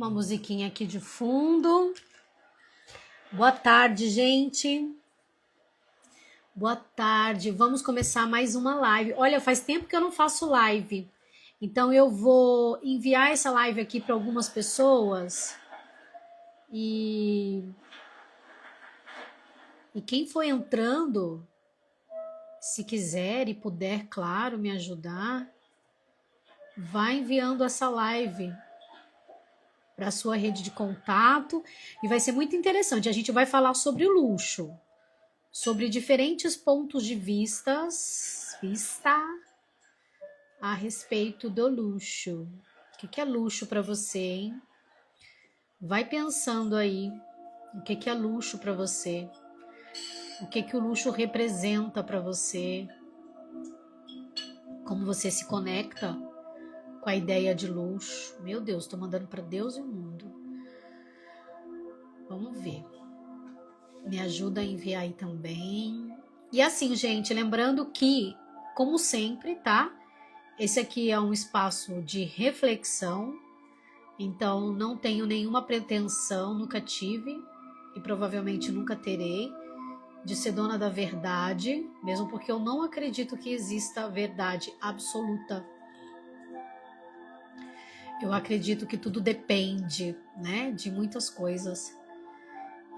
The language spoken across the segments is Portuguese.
Uma musiquinha aqui de fundo. Boa tarde, gente. Boa tarde. Vamos começar mais uma live. Olha, faz tempo que eu não faço live. Então eu vou enviar essa live aqui para algumas pessoas. E quem for entrando, se quiser e puder, claro, me ajudar, vai enviando essa live para a sua rede de contato e vai ser muito interessante. A gente vai falar sobre o luxo, sobre diferentes pontos de vista a respeito do luxo. O que é luxo para você, hein? Vai pensando aí, o que é luxo para você? O que o luxo representa para você? Como você se conecta com a ideia de luxo? Meu Deus, estou mandando para Deus e o mundo. Vamos ver. Me ajuda a enviar aí também. E assim, gente, lembrando que, como sempre, tá? Esse aqui é um espaço de reflexão. Então, não tenho nenhuma pretensão, nunca tive e provavelmente nunca terei de ser dona da verdade, mesmo porque eu não acredito que exista verdade absoluta. Eu acredito que tudo depende, né, de muitas coisas.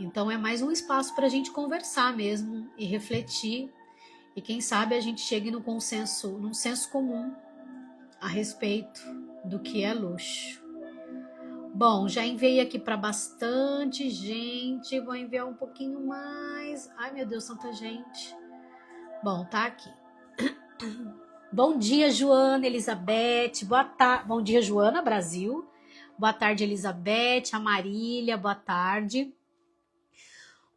Então é mais um espaço para a gente conversar mesmo e refletir. E quem sabe a gente chegue num senso comum a respeito do que é luxo. Bom, já enviei aqui para bastante gente. Vou enviar um pouquinho mais. Ai, meu Deus, tanta gente. Bom, tá aqui. Bom dia, Joana, Elizabeth. Boa tarde. Bom dia, Joana, Brasil. Boa tarde, Elizabeth, a Marília. Boa tarde.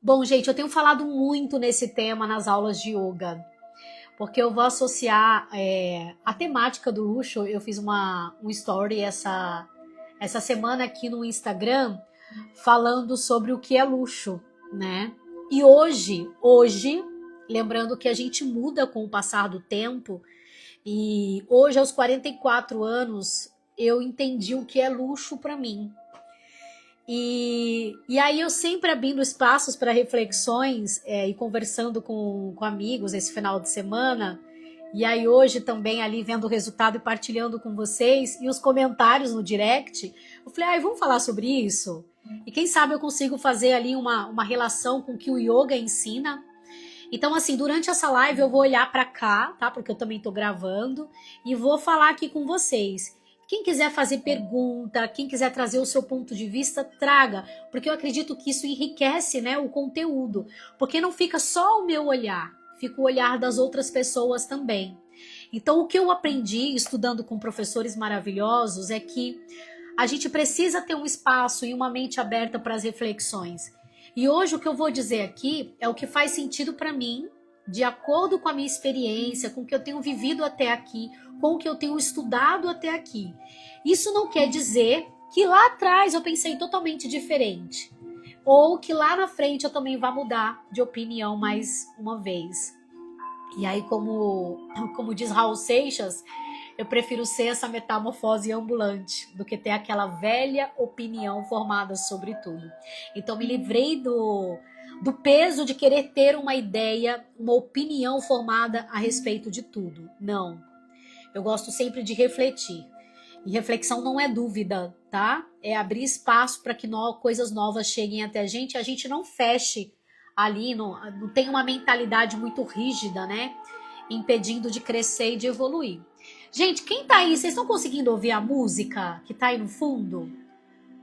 Bom, gente, eu tenho falado muito nesse tema nas aulas de yoga, porque eu vou associar a temática do luxo. Eu fiz um story essa semana aqui no Instagram falando sobre o que é luxo, né? E hoje, lembrando que a gente muda com o passar do tempo, e hoje aos 44 anos eu entendi o que é luxo para mim. E aí eu sempre abrindo espaços para reflexões e conversando com amigos esse final de semana. E aí hoje também ali vendo o resultado e partilhando com vocês. E os comentários no direct, eu falei, vamos falar sobre isso? E quem sabe eu consigo fazer ali uma relação com o que o yoga ensina. Então assim, durante essa live eu vou olhar para cá, tá? Porque eu também tô gravando. E vou falar aqui com vocês. Quem quiser fazer pergunta, quem quiser trazer o seu ponto de vista, traga. Porque eu acredito que isso enriquece, né, o conteúdo. Porque não fica só o meu olhar, fica o olhar das outras pessoas também. Então, o que eu aprendi estudando com professores maravilhosos é que a gente precisa ter um espaço e uma mente aberta para as reflexões. E hoje o que eu vou dizer aqui é o que faz sentido para mim, de acordo com a minha experiência, com o que eu tenho vivido até aqui, com o que eu tenho estudado até aqui. Isso não quer dizer que lá atrás eu pensei totalmente diferente, ou que lá na frente eu também vá mudar de opinião mais uma vez. E aí, como diz Raul Seixas, eu prefiro ser essa metamorfose ambulante do que ter aquela velha opinião formada sobre tudo. Então me livrei do peso de querer ter uma ideia, uma opinião formada a respeito de tudo. Não. Eu gosto sempre de refletir. E reflexão não é dúvida, tá? É abrir espaço para que coisas novas cheguem até a gente. A gente não feche ali, não tem uma mentalidade muito rígida, né? Impedindo de crescer e de evoluir. Gente, quem tá aí? Vocês estão conseguindo ouvir a música que tá aí no fundo?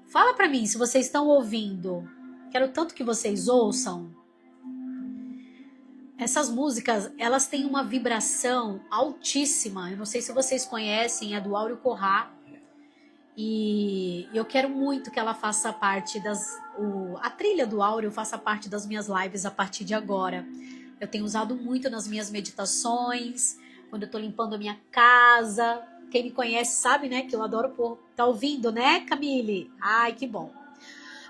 Fala para mim se vocês estão ouvindo. Quero tanto que vocês ouçam. Essas músicas, elas têm uma vibração altíssima. Eu não sei se vocês conhecem, é do Áureo Corrá. E eu quero muito que ela faça parte a trilha do Áureo faça parte das minhas lives a partir de agora. Eu tenho usado muito nas minhas meditações, quando eu tô limpando a minha casa. Quem me conhece sabe, né, que eu adoro pôr. Tá ouvindo, né, Camille? Ai, que bom.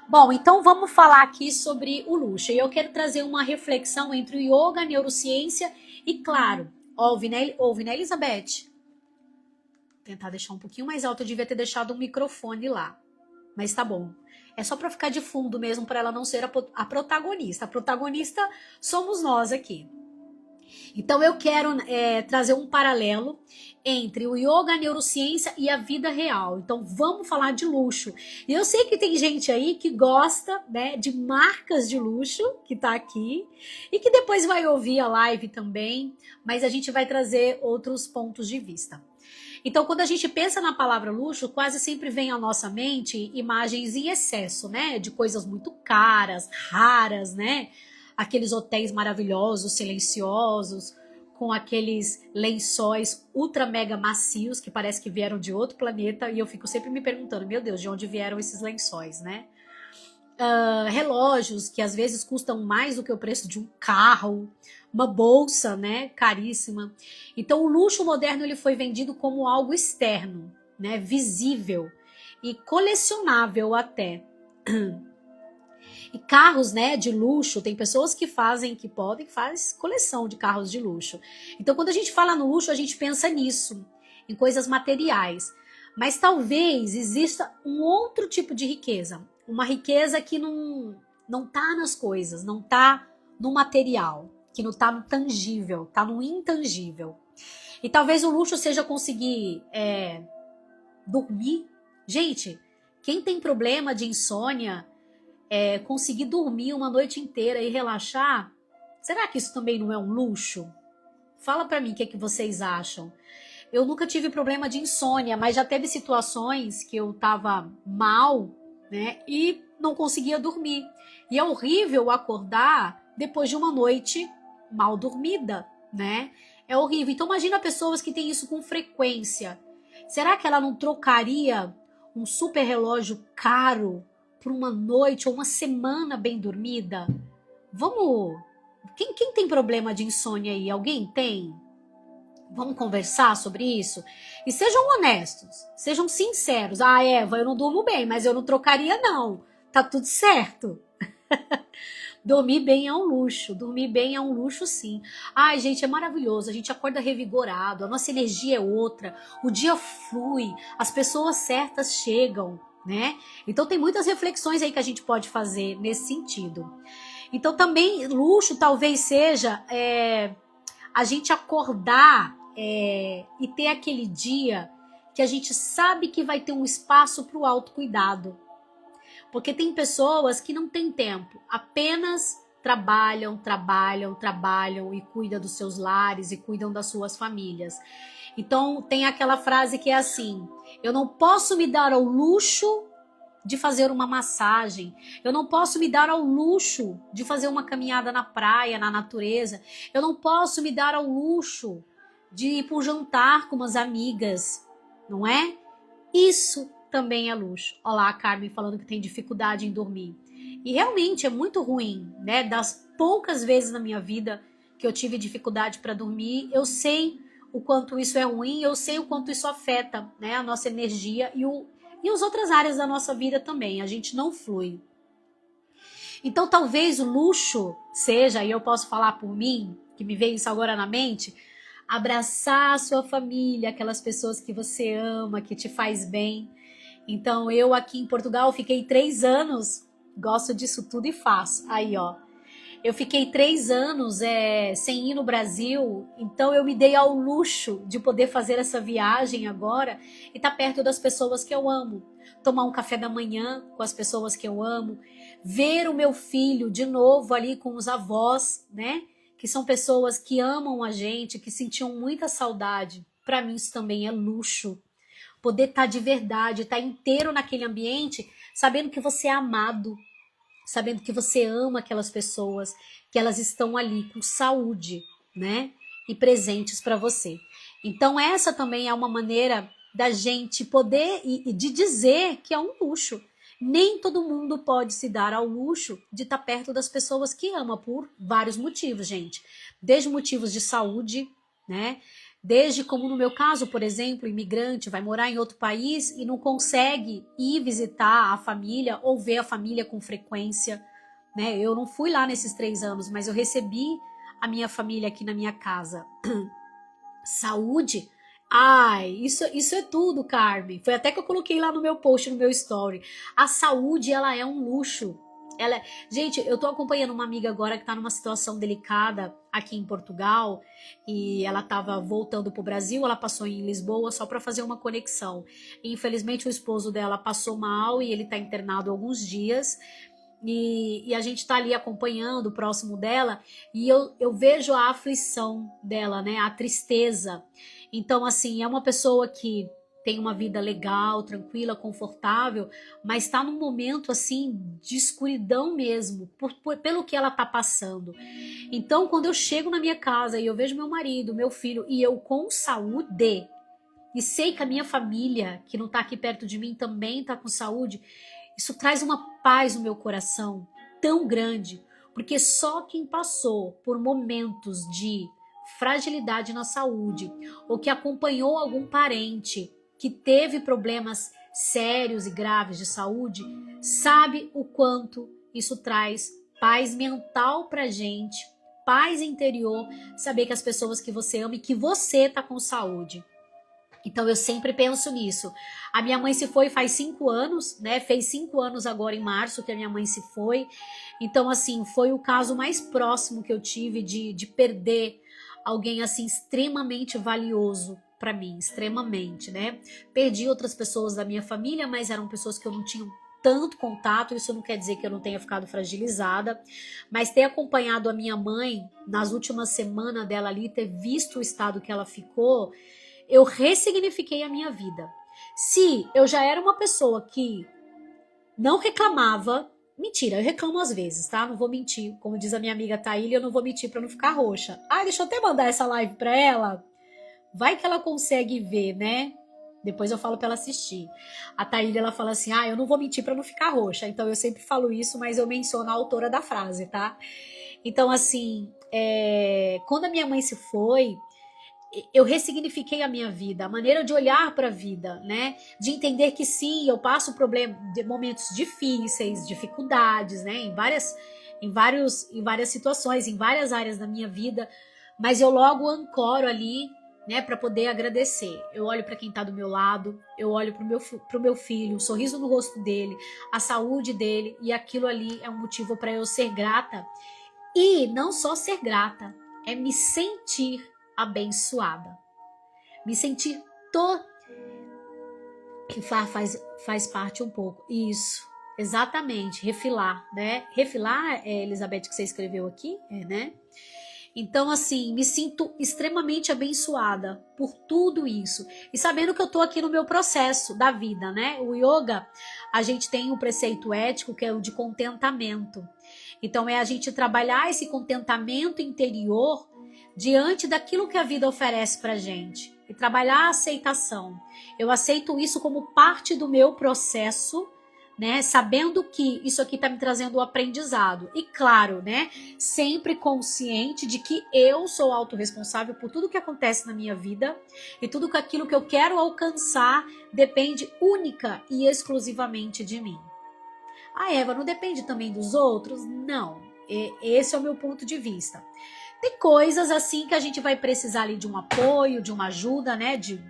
Bom, então vamos falar aqui sobre o luxo. E eu quero trazer uma reflexão entre o yoga, a neurociência e, claro, ouve, né, Elizabeth? Vou tentar deixar um pouquinho mais alto, eu devia ter deixado um microfone lá. mas tá bom. É só para ficar de fundo mesmo, para ela não ser a protagonista. A protagonista somos nós aqui. Então eu quero trazer um paralelo entre o yoga, a neurociência e a vida real. Então vamos falar de luxo. E eu sei que tem gente aí que gosta, né, de marcas de luxo, que tá aqui, e que depois vai ouvir a live também, mas a gente vai trazer outros pontos de vista. Então, quando a gente pensa na palavra luxo, quase sempre vem à nossa mente imagens em excesso, né? De coisas muito caras, raras, né? Aqueles hotéis maravilhosos, silenciosos, com aqueles lençóis ultra mega macios que parece que vieram de outro planeta. E eu fico sempre me perguntando, meu Deus, de onde vieram esses lençóis, né? Relógios que às vezes custam mais do que o preço de um carro, uma bolsa, né, caríssima. Então o luxo moderno ele foi vendido como algo externo, né, visível e colecionável até. E carros, né, de luxo, tem pessoas que fazem, que podem, faz coleção de carros de luxo. Então quando a gente fala no luxo, a gente pensa nisso, em coisas materiais. Mas talvez exista um outro tipo de riqueza, uma riqueza que não tá nas coisas, não tá no material, que não tá no tangível, tá no intangível. E talvez o luxo seja conseguir dormir. Gente, quem tem problema de insônia, conseguir dormir uma noite inteira e relaxar, será que isso também não é um luxo? Fala pra mim o que é que vocês acham. Eu nunca tive problema de insônia, mas já teve situações que eu tava mal, né, e não conseguia dormir. E é horrível acordar depois de uma noite mal dormida, né? É horrível. Então imagina pessoas que têm isso com frequência. Será que ela não trocaria um super relógio caro por uma noite ou uma semana bem dormida? Vamos... Quem tem problema de insônia aí? Alguém tem? Vamos conversar sobre isso? E sejam honestos, sejam sinceros. Ah, Eva, eu não durmo bem, mas eu não trocaria não. Tá tudo certo. Dormir bem é um luxo, dormir bem é um luxo sim. Ai, gente, é maravilhoso, a gente acorda revigorado, a nossa energia é outra, o dia flui, as pessoas certas chegam, né? Então tem muitas reflexões aí que a gente pode fazer nesse sentido. Então também luxo talvez seja a gente acordar e ter aquele dia que a gente sabe que vai ter um espaço para o autocuidado. Porque tem pessoas que não têm tempo, apenas trabalham e cuidam dos seus lares e cuidam das suas famílias. Então tem aquela frase que é assim: eu não posso me dar ao luxo de fazer uma massagem, eu não posso me dar ao luxo de fazer uma caminhada na praia, na natureza, eu não posso me dar ao luxo de ir para um jantar com umas amigas, não é? Isso também é luxo. Olha lá a Carmen falando que tem dificuldade em dormir. E realmente é muito ruim, né? Das poucas vezes na minha vida que eu tive dificuldade para dormir, eu sei o quanto isso é ruim, eu sei o quanto isso afeta, né, a nossa energia e as outras áreas da nossa vida também. A gente não flui. Então talvez o luxo seja, e eu posso falar por mim, que me veio isso agora na mente, abraçar a sua família, aquelas pessoas que você ama, que te faz bem. Então eu aqui em Portugal fiquei 3 anos, gosto disso tudo e faço. Aí ó, eu fiquei 3 anos sem ir no Brasil, então eu me dei ao luxo de poder fazer essa viagem agora e estar perto das pessoas que eu amo. Tomar um café da manhã com as pessoas que eu amo, ver o meu filho de novo ali com os avós, né? Que são pessoas que amam a gente, que sentiam muita saudade. Para mim isso também é luxo. Poder estar de verdade, estar inteiro naquele ambiente, sabendo que você é amado, sabendo que você ama aquelas pessoas, que elas estão ali com saúde, né? E presentes para você. Então essa também é uma maneira da gente poder e de dizer que é um luxo. Nem todo mundo pode se dar ao luxo de estar perto das pessoas que ama por vários motivos, gente. Desde motivos de saúde, né? Desde como no meu caso, por exemplo, imigrante vai morar em outro país e não consegue ir visitar a família ou ver a família com frequência, né? Eu não fui lá nesses 3 anos, mas eu recebi a minha família aqui na minha casa. Saúde, Ai, isso é tudo, Carmen. Foi até que eu coloquei lá no meu post, no meu story. A saúde, ela é um luxo. Gente, eu tô acompanhando uma amiga agora que tá numa situação delicada aqui em Portugal e ela tava voltando pro Brasil, ela passou em Lisboa só para fazer uma conexão. E, infelizmente o esposo dela passou mal e ele tá internado há alguns dias. E a gente tá ali acompanhando, próximo dela, e eu vejo a aflição dela, né? A tristeza. Então, assim, é uma pessoa que tem uma vida legal, tranquila, confortável, mas está num momento, assim, de escuridão mesmo, pelo que ela tá passando. Então, quando eu chego na minha casa e eu vejo meu marido, meu filho, e eu com saúde, e sei que a minha família, que não tá aqui perto de mim, também tá com saúde, isso traz uma paz no meu coração tão grande, porque só quem passou por momentos de fragilidade na saúde ou que acompanhou algum parente que teve problemas sérios e graves de saúde, sabe o quanto isso traz paz mental pra gente, paz interior, saber que as pessoas que você ama e que você tá com saúde. Então eu sempre penso nisso. A minha mãe se foi faz 5 anos, né? Fez 5 anos agora em março que a minha mãe se foi. Então, assim, foi o caso mais próximo que eu tive de perder alguém, assim, extremamente valioso para mim, extremamente, né? Perdi outras pessoas da minha família, mas eram pessoas que eu não tinha tanto contato. Isso não quer dizer que eu não tenha ficado fragilizada, mas ter acompanhado a minha mãe nas últimas semanas dela ali, ter visto o estado que ela ficou, eu ressignifiquei a minha vida. Se eu já era uma pessoa que não reclamava, mentira, eu reclamo às vezes, tá? Não vou mentir. Como diz a minha amiga Thaília, eu não vou mentir pra não ficar roxa. Ah, deixa eu até mandar essa live pra ela. Vai que ela consegue ver, né? Depois eu falo pra ela assistir. A Thaília, ela fala assim, eu não vou mentir pra não ficar roxa. Então eu sempre falo isso, mas eu menciono a autora da frase, tá? Então, assim, quando a minha mãe se foi, eu ressignifiquei a minha vida, a maneira de olhar para a vida, né? De entender que sim, eu passo momentos difíceis, dificuldades, né? Em várias situações, em várias áreas da minha vida, mas eu logo ancoro ali, né? Para poder agradecer. Eu olho para quem está do meu lado, eu olho para o meu filho, o sorriso no rosto dele, a saúde dele, e aquilo ali é um motivo para eu ser grata. E não só ser grata, é me sentir abençoada. Me sentir faz parte um pouco. Isso, exatamente, refilar, né? Refilar, Elizabeth, que você escreveu aqui, né? Então, assim, me sinto extremamente abençoada por tudo isso. E sabendo que eu tô aqui no meu processo da vida, né? O yoga, a gente tem um preceito ético que é o de contentamento. Então, é a gente trabalhar esse contentamento interior diante daquilo que a vida oferece pra gente. E trabalhar a aceitação. Eu aceito isso como parte do meu processo, né? Sabendo que isso aqui tá me trazendo um aprendizado. E claro, né? Sempre consciente de que eu sou autorresponsável por tudo que acontece na minha vida. E tudo aquilo que eu quero alcançar depende única e exclusivamente de mim. Eva, não depende também dos outros? Não. Esse é o meu ponto de vista. Tem coisas assim que a gente vai precisar ali de um apoio, de uma ajuda, né? De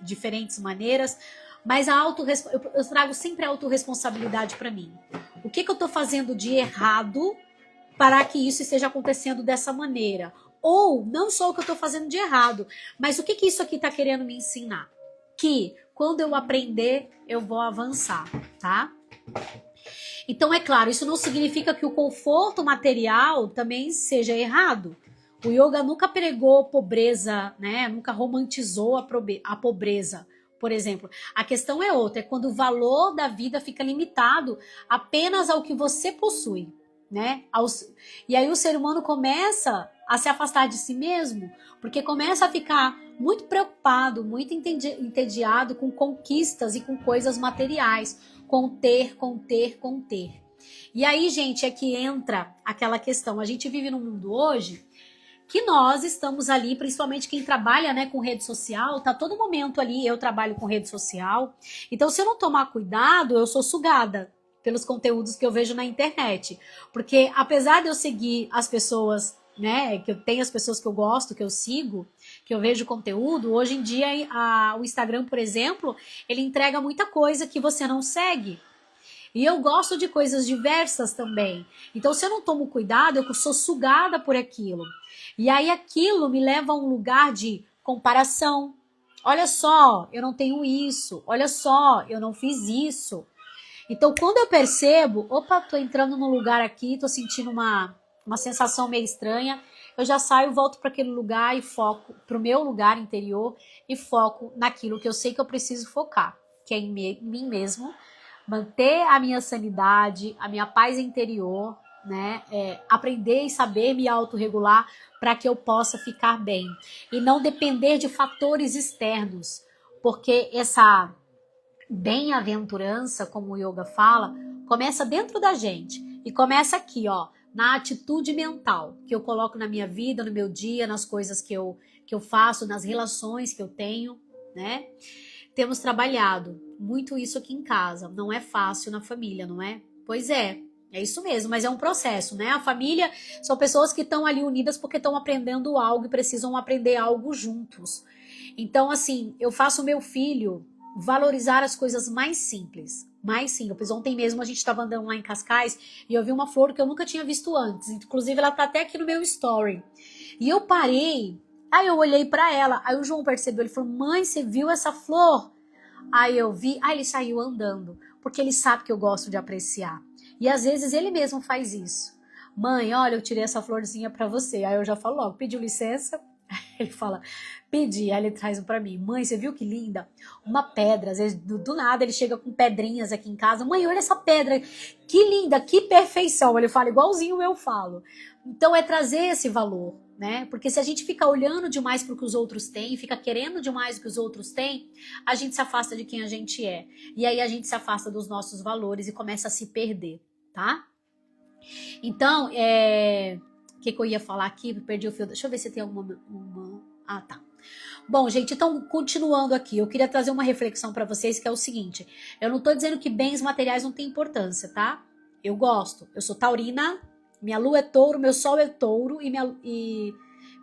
diferentes maneiras. Mas eu trago sempre a autorresponsabilidade para mim. O que eu tô fazendo de errado para que isso esteja acontecendo dessa maneira? Ou não só o que eu tô fazendo de errado, mas o que isso aqui tá querendo me ensinar? Que quando eu aprender, eu vou avançar, tá? Então, é claro, isso não significa que o conforto material também seja errado. O yoga nunca pregou pobreza, né? Nunca romantizou a pobreza, por exemplo. A questão é outra, é quando o valor da vida fica limitado apenas ao que você possui, né? E aí o ser humano começa a se afastar de si mesmo, porque começa a ficar muito preocupado, muito entediado com conquistas e com coisas materiais, com ter. E aí, gente, é que entra aquela questão. A gente vive num mundo hoje que nós estamos ali, principalmente quem trabalha, né, com rede social, tá todo momento ali, eu trabalho com rede social. Então, se eu não tomar cuidado, eu sou sugada pelos conteúdos que eu vejo na internet. Porque apesar de eu seguir as pessoas, né, que eu tenho as pessoas que eu gosto, que eu sigo, que eu vejo conteúdo, hoje em dia o Instagram, por exemplo, ele entrega muita coisa que você não segue. E eu gosto de coisas diversas também. Então, se eu não tomo cuidado, eu sou sugada por aquilo. E aí aquilo me leva a um lugar de comparação. Olha só, eu não tenho isso. Olha só, eu não fiz isso. Então, quando eu percebo, opa, tô entrando num lugar aqui, tô sentindo uma sensação meio estranha, eu já saio, volto para aquele lugar e foco para o meu lugar interior e foco naquilo que eu sei que eu preciso focar, que é em mim mesmo, manter a minha sanidade, a minha paz interior, né? Aprender e saber me autorregular para que eu possa ficar bem e não depender de fatores externos, porque essa bem-aventurança, como o yoga fala, começa dentro da gente e começa aqui, ó, na atitude mental que eu coloco na minha vida, no meu dia, nas coisas que eu faço, nas relações que eu tenho, né? Temos trabalhado muito isso aqui em casa. Não é fácil na família, não é? Pois é isso mesmo, mas é um processo, né? A família são pessoas que estão ali unidas porque estão aprendendo algo e precisam aprender algo juntos. Então, assim, eu faço o meu filho valorizar as coisas mais simples. Mais simples. Ontem mesmo a gente estava andando lá em Cascais e eu vi uma flor que eu nunca tinha visto antes. Inclusive, ela tá até aqui no meu story. E eu parei. Aí eu olhei pra ela, aí o João percebeu, ele falou, mãe, você viu essa flor? Aí eu vi, aí ele saiu andando, porque ele sabe que eu gosto de apreciar. E às vezes ele mesmo faz isso. Mãe, olha, eu tirei essa florzinha pra você. Aí eu já falo logo, pediu licença? Ele fala, pedi, aí ele traz pra mim. Mãe, você viu que linda? Uma pedra, às vezes do nada ele chega com pedrinhas aqui em casa. Mãe, olha essa pedra, que linda, que perfeição. Ele fala igualzinho eu falo. Então é trazer esse valor, né? Porque se a gente fica olhando demais para o que os outros têm, fica querendo demais o que os outros têm, a gente se afasta de quem a gente é. E aí a gente se afasta dos nossos valores e começa a se perder, tá? Então, o que eu ia falar aqui? Perdi o fio. Deixa eu ver se tem alguma... Ah, tá. Bom, gente, então, continuando aqui, eu queria trazer uma reflexão para vocês, que é o seguinte. Eu não tô dizendo que bens materiais não têm importância, tá? Eu gosto. Eu sou taurina, minha lua é touro, meu sol é touro e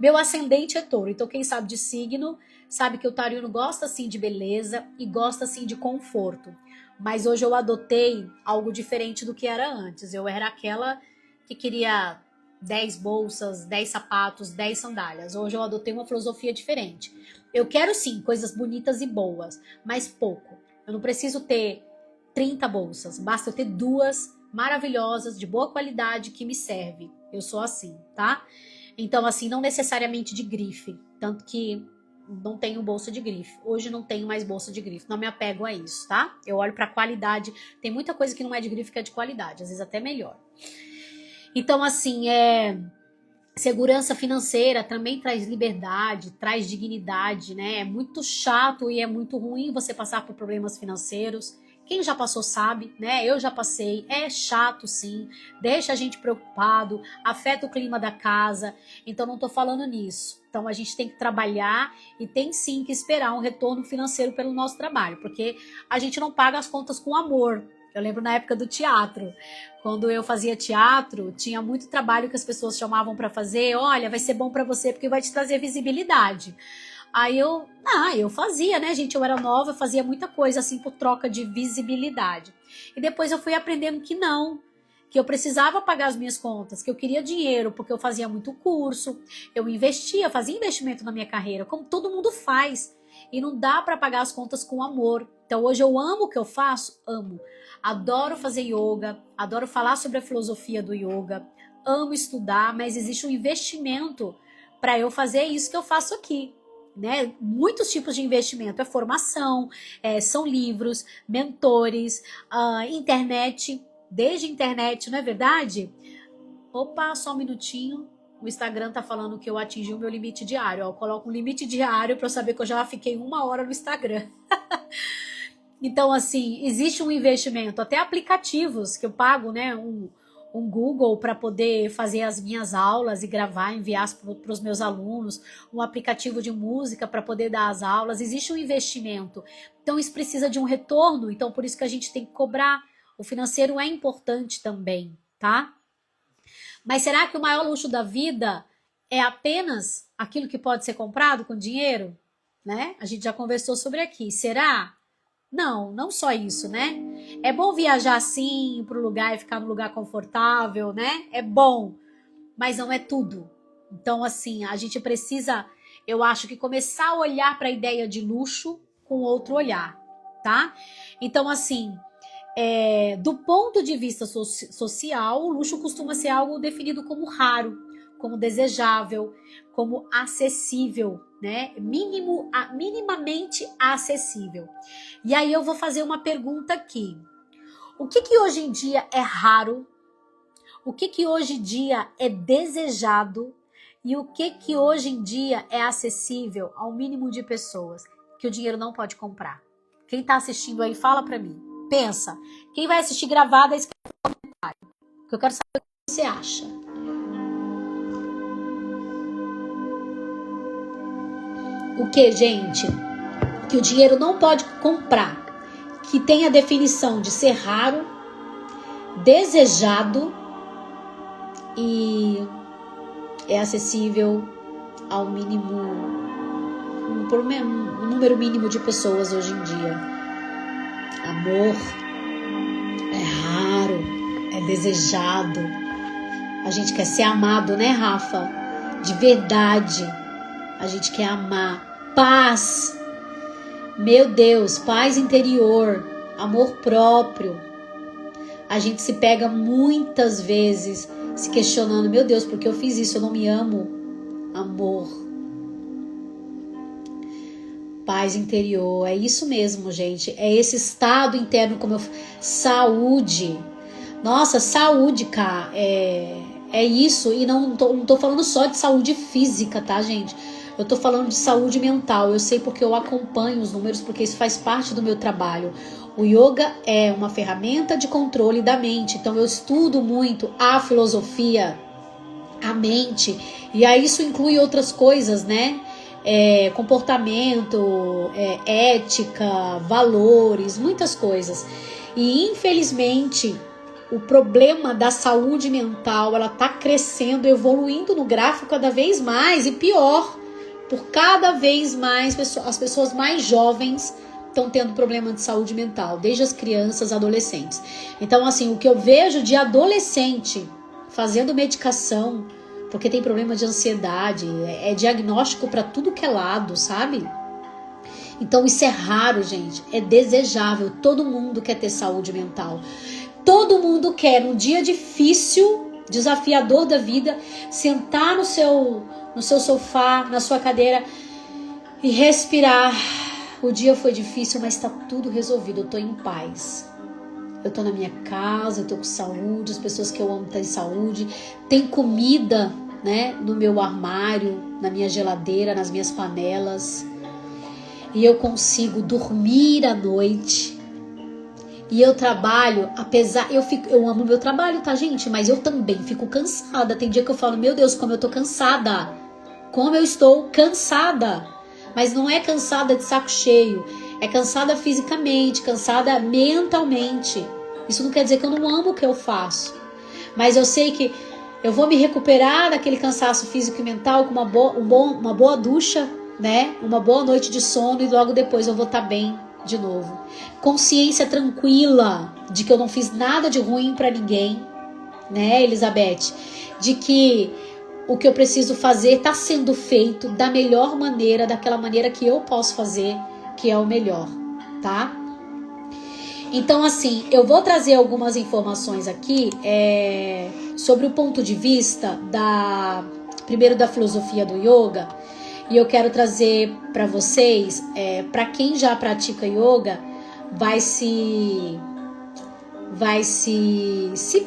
meu ascendente é touro. Então, quem sabe de signo, sabe que o taurino gosta, sim, de beleza e gosta, sim, de conforto. Mas hoje eu adotei algo diferente do que era antes. Eu era aquela que queria 10 bolsas, 10 sapatos, 10 sandálias. Hoje eu adotei uma filosofia diferente. Eu quero sim coisas bonitas e boas, mas pouco. Eu não preciso ter 30 bolsas, basta eu ter 2 maravilhosas, de boa qualidade, que me serve. Eu sou assim, tá? Então, assim, não necessariamente de grife, tanto que não tenho bolsa de grife. Hoje não tenho mais bolsa de grife, não me apego a isso, tá? Eu olho pra qualidade, tem muita coisa que não é de grife que é de qualidade, às vezes até melhor. Então, assim, segurança financeira também traz liberdade, traz dignidade, né? É muito chato e é muito ruim você passar por problemas financeiros. Quem já passou sabe, né? Eu já passei. É chato, sim. Deixa a gente preocupado, afeta o clima da casa. Então, não tô falando nisso. Então, a gente tem que trabalhar e tem sim que esperar um retorno financeiro pelo nosso trabalho, porque a gente não paga as contas com amor. Eu lembro na época do teatro. Quando eu fazia teatro, tinha muito trabalho que as pessoas chamavam para fazer. Olha, vai ser bom para você porque vai te trazer visibilidade. Aí eu fazia, né, gente? Eu era nova, eu fazia muita coisa assim por troca de visibilidade. E depois eu fui aprendendo que não, que eu precisava pagar as minhas contas, que eu queria dinheiro porque eu fazia muito curso, eu investia, fazia investimento na minha carreira, como todo mundo faz. E não dá para pagar as contas com amor. Então hoje eu amo o que eu faço, amo. Adoro fazer yoga, adoro falar sobre a filosofia do yoga, amo estudar, mas existe um investimento para eu fazer isso que eu faço aqui, né? Muitos tipos de investimento, formação, são livros, mentores, internet, desde internet, não é verdade? Opa, só um minutinho. O Instagram tá falando que eu atingi o meu limite diário. Ó, eu coloco um limite diário para eu saber que eu já fiquei 1 hora no Instagram. Então, assim, existe um investimento, até aplicativos que eu pago, né? Um Google para poder fazer as minhas aulas e gravar, enviar para os meus alunos, um aplicativo de música para poder dar as aulas. Existe um investimento. Então, isso precisa de um retorno. Então, por isso que a gente tem que cobrar. O financeiro é importante também, tá? Mas será que o maior luxo da vida é apenas aquilo que pode ser comprado com dinheiro, né? A gente já conversou sobre aqui. Será? Não, não só isso, né? É bom viajar assim para o lugar e ficar num lugar confortável, né? É bom, mas não é tudo. Então, assim, a gente precisa, eu acho que começar a olhar para a ideia de luxo com outro olhar, tá? Então, assim, do ponto de vista social, o luxo costuma ser algo definido como raro, como desejável, como acessível, né? Minimamente acessível. E aí eu vou fazer uma pergunta aqui. O que hoje em dia é raro? O que hoje em dia é desejado? E o que hoje em dia é acessível ao mínimo de pessoas que o dinheiro não pode comprar? Quem tá assistindo aí, fala pra mim. Pensa. Quem vai assistir gravada, escreve no comentário. Que eu quero saber o que você acha. O que, gente? Que o dinheiro não pode comprar. Que tem a definição de ser raro, desejado e é acessível ao mínimo, um número mínimo de pessoas hoje em dia. Amor é raro, é desejado. A gente quer ser amado, né, Rafa? De verdade. A gente quer amar. Paz. Meu Deus, paz interior, amor próprio. A gente se pega muitas vezes se questionando, meu Deus, por que eu fiz isso? Eu não me amo. Amor. Paz interior, é isso mesmo, gente. É esse estado interno, como eu... Saúde. Nossa, saúde, cara, é isso. E não tô falando só de saúde física, tá, gente? Eu tô falando de saúde mental. Eu sei porque eu acompanho os números, porque isso faz parte do meu trabalho. O yoga é uma ferramenta de controle da mente. Então eu estudo muito a filosofia, a mente. E aí isso inclui outras coisas, né? Comportamento, ética, valores, muitas coisas. E infelizmente o problema da saúde mental, ela tá crescendo, evoluindo no gráfico cada vez mais e pior. Por cada vez mais as pessoas mais jovens estão tendo problema de saúde mental, desde as crianças, adolescentes. Então, assim, o que eu vejo de adolescente fazendo medicação, porque tem problema de ansiedade, é diagnóstico para tudo que é lado, sabe? Então, isso é raro, gente, é desejável. Todo mundo quer ter saúde mental. Todo mundo quer, num dia difícil, desafiador da vida, sentar no seu sofá, na sua cadeira e respirar. O dia foi difícil, mas tá tudo resolvido. Eu tô em paz. Eu tô na minha casa, eu tô com saúde, as pessoas que eu amo têm saúde. Tem comida, né, no meu armário, na minha geladeira, nas minhas panelas. E eu consigo dormir à noite. E eu trabalho, eu amo meu trabalho, tá, gente? Mas eu também fico cansada. Tem dia que eu falo, meu Deus, como eu tô cansada. Como eu estou cansada. Mas não é cansada de saco cheio. É cansada fisicamente, cansada mentalmente. Isso não quer dizer que eu não amo o que eu faço. Mas eu sei que eu vou me recuperar daquele cansaço físico e mental com uma boa ducha, né? Uma boa noite de sono e logo depois eu vou estar bem de novo. Consciência tranquila de que eu não fiz nada de ruim pra ninguém, né, Elizabeth? De que o que eu preciso fazer tá sendo feito da melhor maneira, daquela maneira que eu posso fazer, que é o melhor, tá? Então, assim, eu vou trazer algumas informações aqui sobre o ponto de vista primeiro da filosofia do yoga. E eu quero trazer para vocês, para quem já pratica yoga, vai se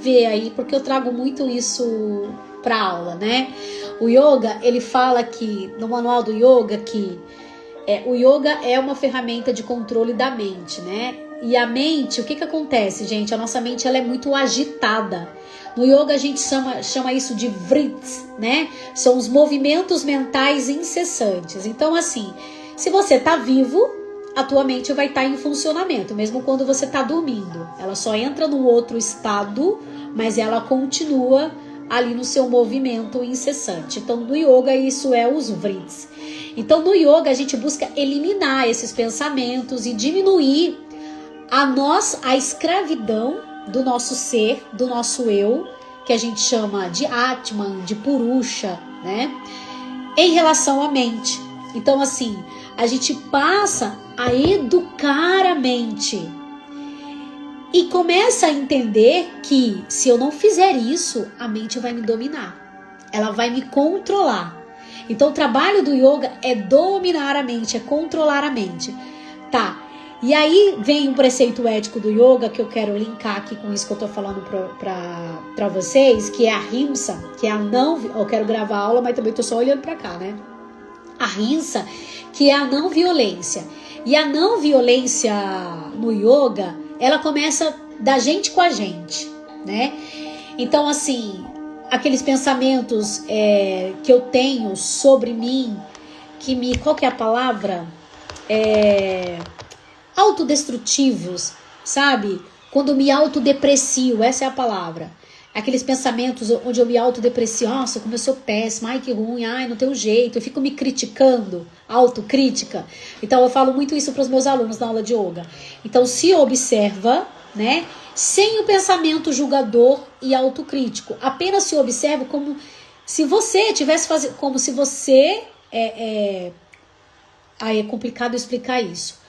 ver aí, porque eu trago muito isso para aula, né? O yoga, ele fala aqui no manual do yoga que o yoga é uma ferramenta de controle da mente, né? E a mente, o que acontece, gente? A nossa mente, ela é muito agitada. No yoga a gente chama isso de vrits, né? São os movimentos mentais incessantes. Então, assim, se você tá vivo, a tua mente vai estar em funcionamento, mesmo quando você tá dormindo. Ela só entra no outro estado, mas ela continua ali no seu movimento incessante. Então, no yoga, isso é os vrits. Então, no yoga, a gente busca eliminar esses pensamentos e diminuir a escravidão do nosso ser, do nosso eu, que a gente chama de Atman, de Purusha, né? Em relação à mente. Então, assim, a gente passa a educar a mente e começa a entender que se eu não fizer isso, a mente vai me dominar. Ela vai me controlar. Então, o trabalho do yoga é dominar a mente, é controlar a mente. Tá. E aí vem um preceito ético do yoga que eu quero linkar aqui com isso que eu tô falando pra vocês, que é a Ahimsa, que é a não... Eu quero gravar a aula, mas também tô só olhando pra cá, né? A Ahimsa, que é a não violência. E a não violência no yoga, ela começa da gente com a gente, né? Então, assim, aqueles pensamentos que eu tenho sobre mim, que me... Qual que é a palavra? Autodestrutivos, sabe? Quando eu me autodeprecio, essa é a palavra. Aqueles pensamentos onde eu me autodeprecio, nossa, como eu sou péssima, ai que ruim, ai não tenho jeito, eu fico me criticando, autocrítica. Então eu falo muito isso para os meus alunos na aula de yoga. Então se observa, né? Sem o pensamento julgador e autocrítico. Apenas se observa como se você tivesse fazendo, como se você aí é complicado explicar isso.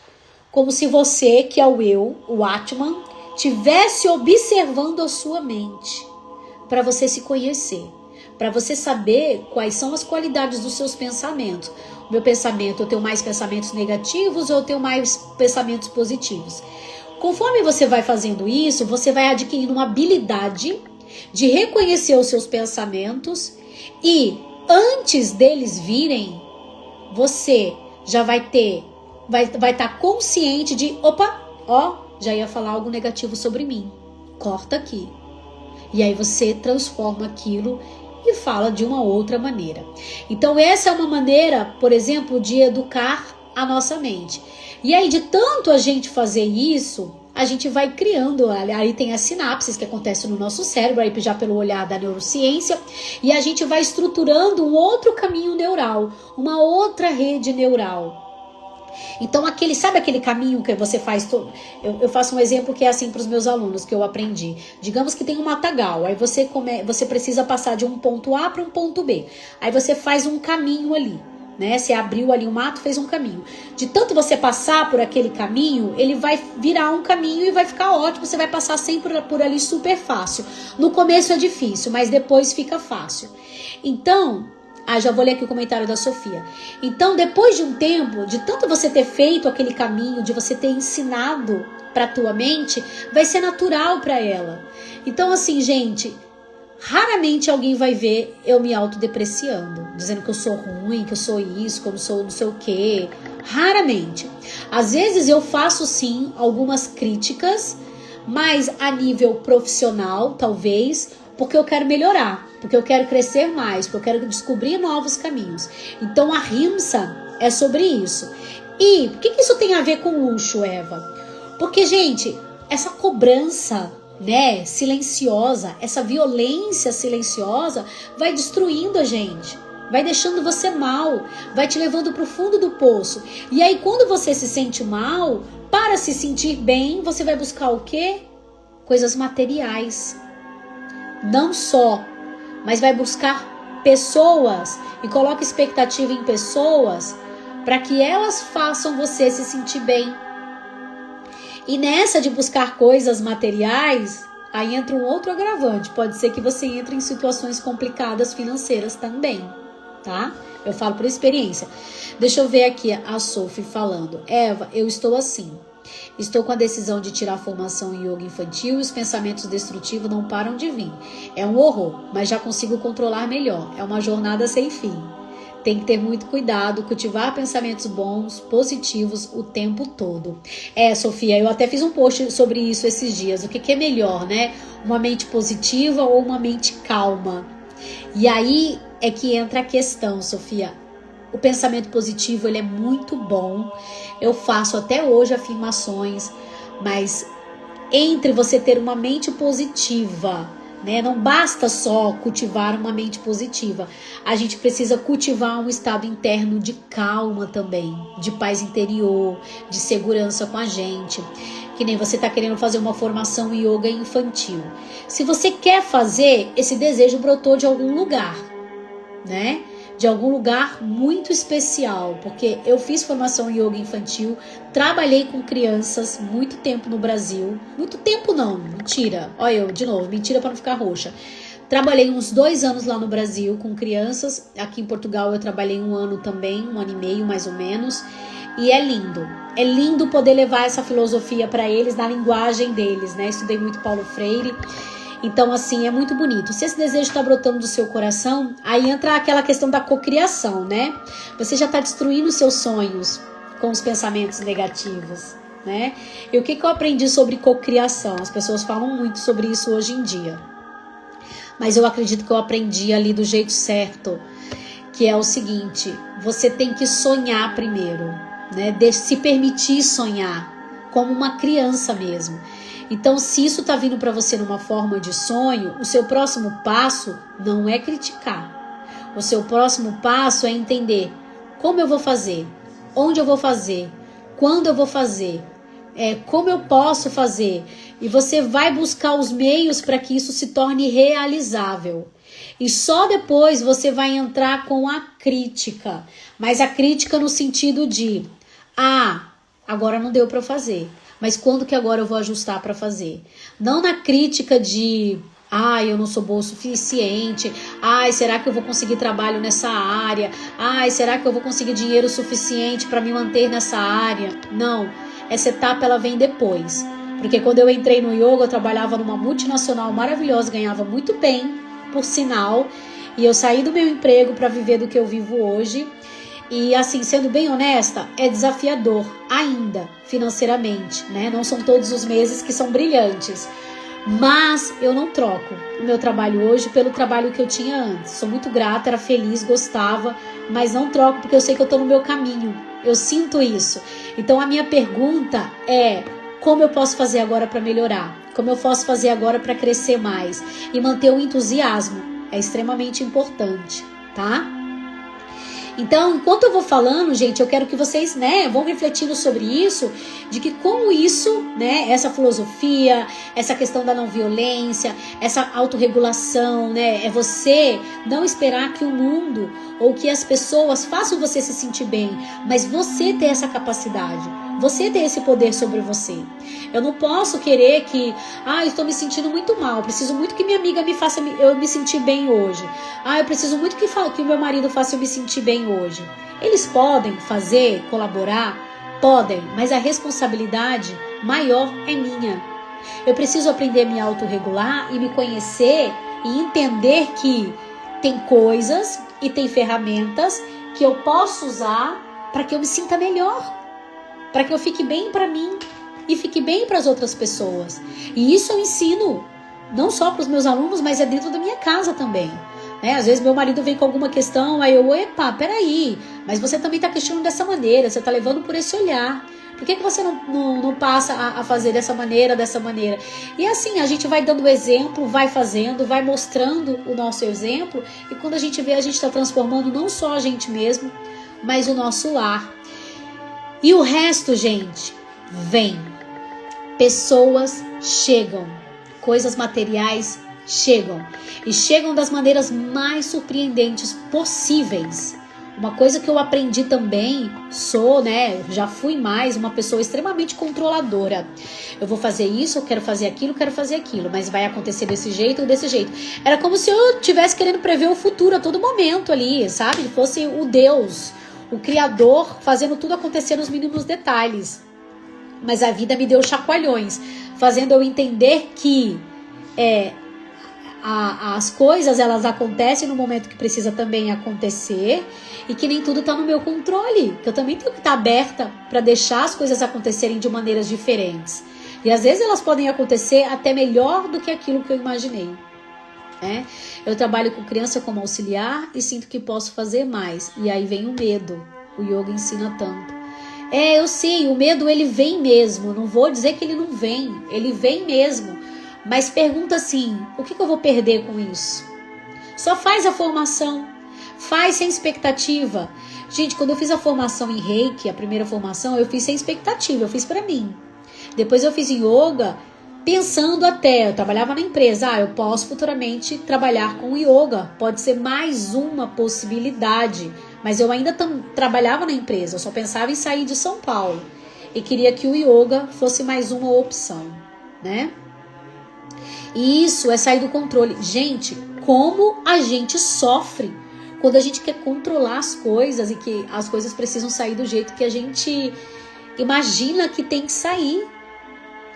Como se você, que é o eu, o Atman, estivesse observando a sua mente para você se conhecer, para você saber quais são as qualidades dos seus pensamentos. O meu pensamento, eu tenho mais pensamentos negativos ou eu tenho mais pensamentos positivos? Conforme você vai fazendo isso, você vai adquirindo uma habilidade de reconhecer os seus pensamentos e antes deles virem, você já vai estar consciente de, opa, ó, já ia falar algo negativo sobre mim, corta aqui. E aí você transforma aquilo e fala de uma outra maneira. Então essa é uma maneira, por exemplo, de educar a nossa mente. E aí de tanto a gente fazer isso, a gente vai criando, aí tem as sinapses que acontecem no nosso cérebro, aí já pelo olhar da neurociência, e a gente vai estruturando um outro caminho neural, uma outra rede neural. Então, sabe aquele caminho que você faz? Eu faço um exemplo que é assim para os meus alunos, que eu aprendi. Digamos que tem um matagal, aí você precisa passar de um ponto A para um ponto B. Aí você faz um caminho ali, né? Você abriu ali um mato, fez um caminho. De tanto você passar por aquele caminho, ele vai virar um caminho e vai ficar ótimo. Você vai passar sempre por ali super fácil. No começo é difícil, mas depois fica fácil. Então... já vou ler aqui o comentário da Sofia. Então, depois de um tempo, de tanto você ter feito aquele caminho, de você ter ensinado para tua mente, vai ser natural para ela. Então, assim, gente, raramente alguém vai ver eu me autodepreciando, dizendo que eu sou ruim, que eu sou isso, que eu não sou não sei o quê. Raramente. Às vezes eu faço, sim, algumas críticas, mas a nível profissional, talvez, porque eu quero melhorar, porque eu quero crescer mais, porque eu quero descobrir novos caminhos. Então a Ahimsa é sobre isso. E o que isso tem a ver com luxo, Eva? Porque, gente, essa cobrança, né, silenciosa, essa violência silenciosa vai destruindo a gente, vai deixando você mal, vai te levando para o fundo do poço. E aí quando você se sente mal, para se sentir bem, você vai buscar o quê? Coisas materiais. Não só, mas vai buscar pessoas e coloca expectativa em pessoas para que elas façam você se sentir bem. E nessa de buscar coisas materiais, aí entra um outro agravante. Pode ser que você entre em situações complicadas financeiras também, tá? Eu falo por experiência. Deixa eu ver aqui a Sophie falando. Eva, eu estou assim. Estou com a decisão de tirar a formação em yoga infantil e os pensamentos destrutivos não param de vir. É um horror, mas já consigo controlar melhor. É uma jornada sem fim. Tem que ter muito cuidado, cultivar pensamentos bons, positivos o tempo todo. Sofia, eu até fiz um post sobre isso esses dias. O que é melhor, né? Uma mente positiva ou uma mente calma? E aí é que entra a questão, Sofia. O pensamento positivo, ele é muito bom. Eu faço até hoje afirmações, mas entre você ter uma mente positiva, né? Não basta só cultivar uma mente positiva. A gente precisa cultivar um estado interno de calma também, de paz interior, de segurança com a gente. Que nem você está querendo fazer uma formação yoga infantil. Se você quer fazer, esse desejo brotou de algum lugar, né? De algum lugar muito especial, porque eu fiz formação em yoga infantil, trabalhei com crianças muito tempo no Brasil. Muito tempo não, mentira. Olha eu, de novo, mentira para não ficar roxa. Trabalhei uns 2 anos lá no Brasil com crianças. Aqui em Portugal eu trabalhei 1 ano também, 1 ano e meio mais ou menos. E é lindo. É lindo poder levar essa filosofia para eles na linguagem deles, né? Estudei muito Paulo Freire. Então, assim, é muito bonito. Se esse desejo está brotando do seu coração, aí entra aquela questão da cocriação, né? Você já está destruindo os seus sonhos com os pensamentos negativos, né? E o que eu aprendi sobre cocriação? As pessoas falam muito sobre isso hoje em dia. Mas eu acredito que eu aprendi ali do jeito certo, que é o seguinte: você tem que sonhar primeiro, né? Se permitir sonhar, como uma criança mesmo. Então, se isso está vindo para você numa forma de sonho, o seu próximo passo não é criticar. O seu próximo passo é entender como eu vou fazer, onde eu vou fazer, quando eu vou fazer, como eu posso fazer. E você vai buscar os meios para que isso se torne realizável. E só depois você vai entrar com a crítica. Mas a crítica no sentido de, agora não deu para fazer. Mas quando que agora eu vou ajustar para fazer? Não na crítica de, eu não sou boa o suficiente. Será que eu vou conseguir trabalho nessa área? Será que eu vou conseguir dinheiro suficiente para me manter nessa área? Não, essa etapa ela vem depois. Porque quando eu entrei no yoga, eu trabalhava numa multinacional maravilhosa, ganhava muito bem, por sinal. E eu saí do meu emprego para viver do que eu vivo hoje. E assim, sendo bem honesta, é desafiador ainda financeiramente, né? Não são todos os meses que são brilhantes. Mas eu não troco o meu trabalho hoje pelo trabalho que eu tinha antes. Sou muito grata, era feliz, gostava, mas não troco porque eu sei que eu tô no meu caminho. Eu sinto isso. Então a minha pergunta é: como eu posso fazer agora para melhorar? Como eu posso fazer agora para crescer mais? E manter o entusiasmo é extremamente importante, tá? Então, enquanto eu vou falando, gente, eu quero que vocês, vão refletindo sobre isso, de que como isso, essa filosofia, essa questão da não violência, essa autorregulação, é você não esperar que o mundo ou que as pessoas façam você se sentir bem, mas você ter essa capacidade, você ter esse poder sobre você. Eu não posso querer que, eu estou me sentindo muito mal, preciso muito que minha amiga me faça eu me sentir bem hoje. Eu preciso muito que o meu marido faça eu me sentir bem hoje. Eles podem fazer, colaborar? Podem, mas a responsabilidade maior é minha. Eu preciso aprender a me autorregular e me conhecer e entender que tem coisas e tem ferramentas que eu posso usar para que eu me sinta melhor, para que eu fique bem para mim e fique bem para as outras pessoas. E isso eu ensino não só para os meus alunos, mas é dentro da minha casa também. Às vezes meu marido vem com alguma questão, aí eu, peraí, mas você também está questionando dessa maneira, você está levando por esse olhar. Por que você não passa a fazer dessa maneira? E assim, a gente vai dando exemplo, vai fazendo, vai mostrando o nosso exemplo, e quando a gente vê, a gente está transformando não só a gente mesmo, mas o nosso lar. E o resto, gente, vem. Pessoas chegam, coisas materiais chegam, e chegam das maneiras mais surpreendentes possíveis. Uma coisa que eu aprendi também, já fui mais uma pessoa extremamente controladora. Eu vou fazer isso, eu quero fazer aquilo, mas vai acontecer desse jeito ou desse jeito. Era como se eu estivesse querendo prever o futuro a todo momento ali, sabe? Fosse o Deus, o Criador, fazendo tudo acontecer nos mínimos detalhes. Mas a vida me deu chacoalhões, fazendo eu entender que as coisas, elas acontecem no momento que precisa também acontecer, e que nem tudo está no meu controle, que eu também tenho que estar aberta para deixar as coisas acontecerem de maneiras diferentes. E às vezes elas podem acontecer até melhor do que aquilo que eu imaginei. Eu trabalho com criança como auxiliar e sinto que posso fazer mais. E aí vem o medo. O yoga ensina tanto. Eu sei, o medo ele vem mesmo. Não vou dizer que ele não vem. Ele vem mesmo. Mas pergunta assim, o que eu vou perder com isso? Só faz a formação, faz sem expectativa. Gente, quando eu fiz a formação em Reiki, a primeira formação, eu fiz sem expectativa, eu fiz pra mim. Depois eu fiz em yoga, pensando até, eu trabalhava na empresa, eu posso futuramente trabalhar com yoga, pode ser mais uma possibilidade. Mas eu ainda trabalhava na empresa, eu só pensava em sair de São Paulo. E queria que o yoga fosse mais uma opção, né? E isso é sair do controle. Gente, como a gente sofre quando a gente quer controlar as coisas e que as coisas precisam sair do jeito que a gente imagina que tem que sair.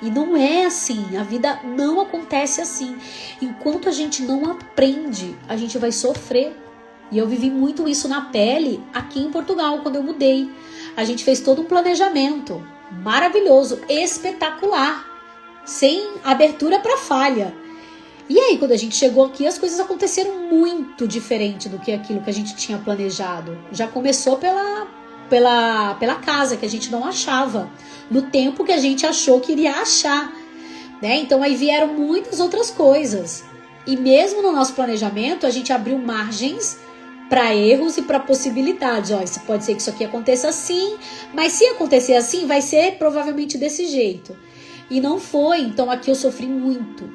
E não é assim, a vida não acontece assim. Enquanto a gente não aprende, a gente vai sofrer. E eu vivi muito isso na pele aqui em Portugal, quando eu mudei. A gente fez todo um planejamento maravilhoso, espetacular, sem abertura para falha. E aí, quando a gente chegou aqui, as coisas aconteceram muito diferente do que aquilo que a gente tinha planejado. Já começou pela casa, que a gente não achava, no tempo que a gente achou que iria achar, né? Então aí vieram muitas outras coisas. E mesmo no nosso planejamento, a gente abriu margens para erros e para possibilidades. Ó, isso pode ser que isso aqui aconteça assim, mas se acontecer assim, vai ser provavelmente desse jeito. E não foi, então aqui eu sofri muito.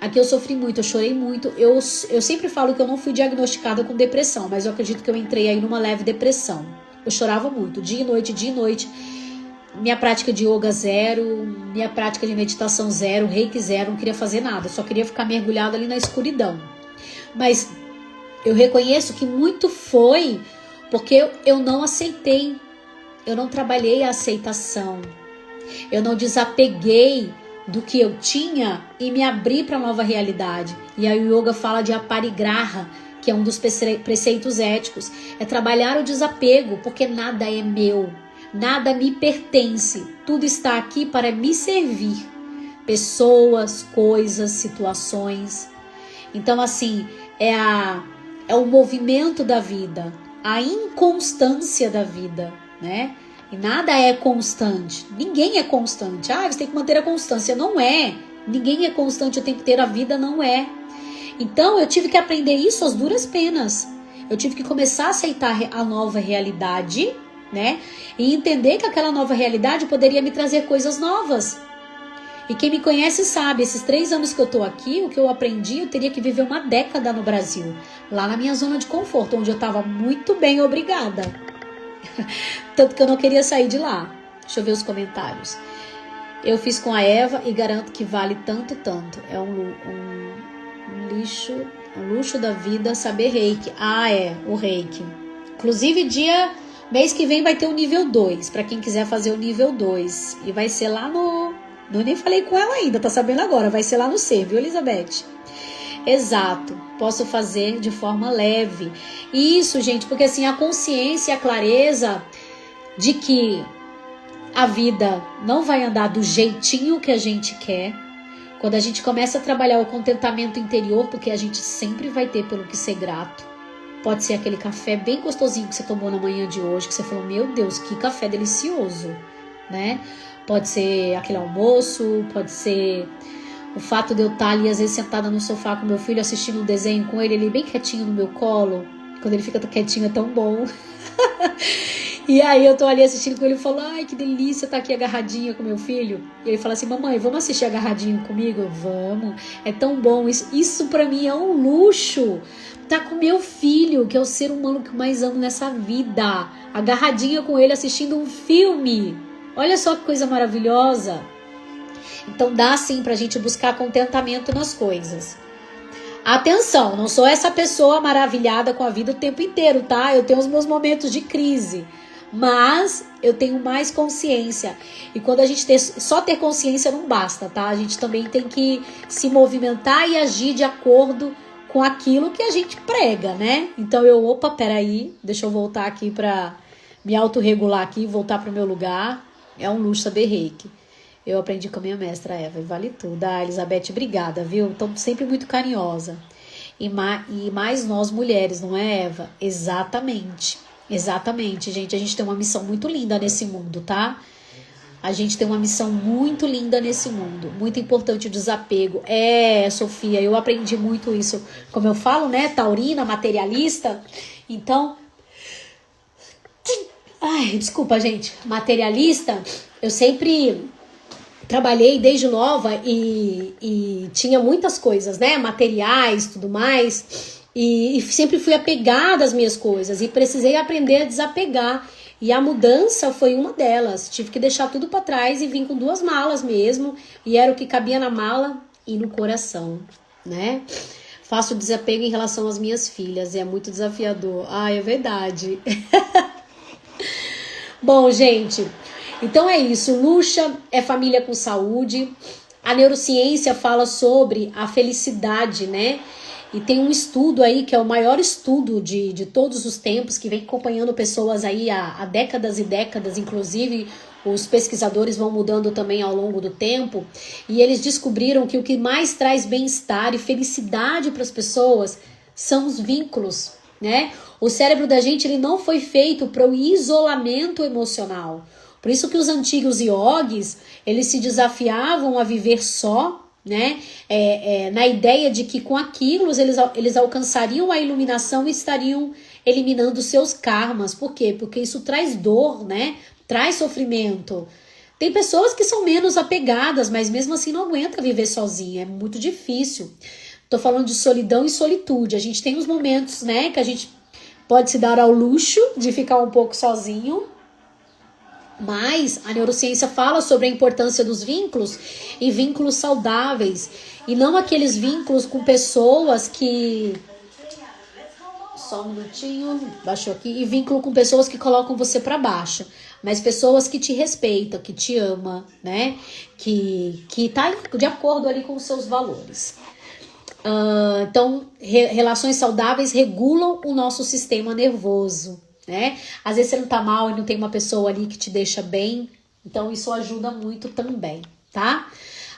Eu chorei muito. Eu sempre falo que eu não fui diagnosticada com depressão, mas eu acredito que eu entrei aí numa leve depressão. Eu chorava muito, dia e noite, dia e noite. Minha prática de yoga zero, minha prática de meditação zero, reiki zero, não queria fazer nada, só queria ficar mergulhada ali na escuridão. Mas eu reconheço que muito foi porque eu não aceitei, eu não trabalhei a aceitação, eu não desapeguei do que eu tinha e me abri para a nova realidade. E aí o yoga fala de aparigraha, que é um dos preceitos éticos, é trabalhar o desapego, porque nada é meu, nada me pertence, tudo está aqui para me servir, pessoas, coisas, situações. Então assim, é o movimento da vida, a inconstância da vida, né? E nada é constante, ninguém é constante. Você tem que manter a constância, não é, ninguém é constante o tempo inteiro, a vida não é. Então eu tive que aprender isso às duras penas. Eu tive que começar a aceitar a nova realidade, né? E entender que aquela nova realidade poderia me trazer coisas novas. E quem me conhece sabe, esses 3 anos que eu tô aqui, o que eu aprendi, eu teria que viver uma década no Brasil. Lá na minha zona de conforto, onde eu tava muito bem, obrigada. Tanto que eu não queria sair de lá. Deixa eu ver os comentários. Eu fiz com a Eva e garanto que vale tanto. É um luxo da vida saber reiki. O reiki. Inclusive, mês que vem vai ter o nível 2, para quem quiser fazer o nível 2. E vai ser lá no... Eu nem falei com ela ainda, tá sabendo agora. Vai ser lá no C, viu, Elizabeth? Exato. Posso fazer de forma leve. Isso, gente, porque assim, a consciência e a clareza de que a vida não vai andar do jeitinho que a gente quer. Quando a gente começa a trabalhar o contentamento interior, porque a gente sempre vai ter pelo que ser grato. Pode ser aquele café bem gostosinho que você tomou na manhã de hoje, que você falou, meu Deus, que café delicioso, né? Pode ser aquele almoço, pode ser o fato de eu estar ali, às vezes, sentada no sofá com meu filho, assistindo um desenho com ele bem quietinho no meu colo. Quando ele fica quietinho é tão bom. E aí eu tô ali assistindo com ele e falo, ai, que delícia estar aqui agarradinha com meu filho. E ele fala assim, mamãe, vamos assistir agarradinho comigo? Vamos, é tão bom. Isso pra mim é um luxo. Tá com meu filho, que é o ser humano que eu mais amo nessa vida. Agarradinha com ele, assistindo um filme. Olha só que coisa maravilhosa. Então dá sim pra gente buscar contentamento nas coisas. Atenção, não sou essa pessoa maravilhada com a vida o tempo inteiro, tá? Eu tenho os meus momentos de crise, mas eu tenho mais consciência. E quando a gente só ter consciência não basta, tá? A gente também tem que se movimentar e agir de acordo com aquilo que a gente prega, né? Então peraí, deixa eu voltar aqui pra me autorregular aqui, voltar pro meu lugar. É um luxo saber reiki. Eu aprendi com a minha mestra Eva e vale tudo. Elizabeth, obrigada, viu? Estou sempre muito carinhosa. E mais nós mulheres, não é, Eva? Exatamente. Exatamente, gente. A gente tem uma missão muito linda nesse mundo, tá? A gente tem uma missão muito linda nesse mundo, muito importante o desapego. Sofia, eu aprendi muito isso, como eu falo, né, taurina, materialista. Então, desculpa, gente, materialista, eu sempre trabalhei desde nova e tinha muitas coisas, né, materiais, tudo mais, e sempre fui apegada às minhas coisas e precisei aprender a desapegar. E a mudança foi uma delas. Tive que deixar tudo para trás e vim com 2 malas mesmo. E era o que cabia na mala e no coração, né? Faço desapego em relação às minhas filhas. É muito desafiador. É verdade. Bom, gente, então é isso. Luxa é família com saúde. A neurociência fala sobre a felicidade, né? E tem um estudo aí, que é o maior estudo de todos os tempos, que vem acompanhando pessoas aí há décadas e décadas, inclusive os pesquisadores vão mudando também ao longo do tempo, e eles descobriram que o que mais traz bem-estar e felicidade para as pessoas são os vínculos, né? O cérebro da gente, ele não foi feito para o isolamento emocional. Por isso que os antigos iogues, eles se desafiavam a viver só, né? Na ideia de que com aquilo eles alcançariam a iluminação e estariam eliminando seus karmas. Por quê? Porque isso traz dor, né? Traz sofrimento. Tem pessoas que são menos apegadas, mas mesmo assim não aguenta viver sozinha, é muito difícil. Tô falando de solidão e solitude. A gente tem uns momentos, né, que a gente pode se dar ao luxo de ficar um pouco sozinho, mas a neurociência fala sobre a importância dos vínculos e vínculos saudáveis. E não aqueles vínculos com pessoas que... Só um minutinho, baixou aqui. E vínculo com pessoas que colocam você para baixo. Mas pessoas que te respeitam, que te amam, né? Que tá de acordo ali com os seus valores. Então, relações saudáveis regulam o nosso sistema nervoso, né? Às vezes você não tá mal e não tem uma pessoa ali que te deixa bem, então isso ajuda muito também, tá?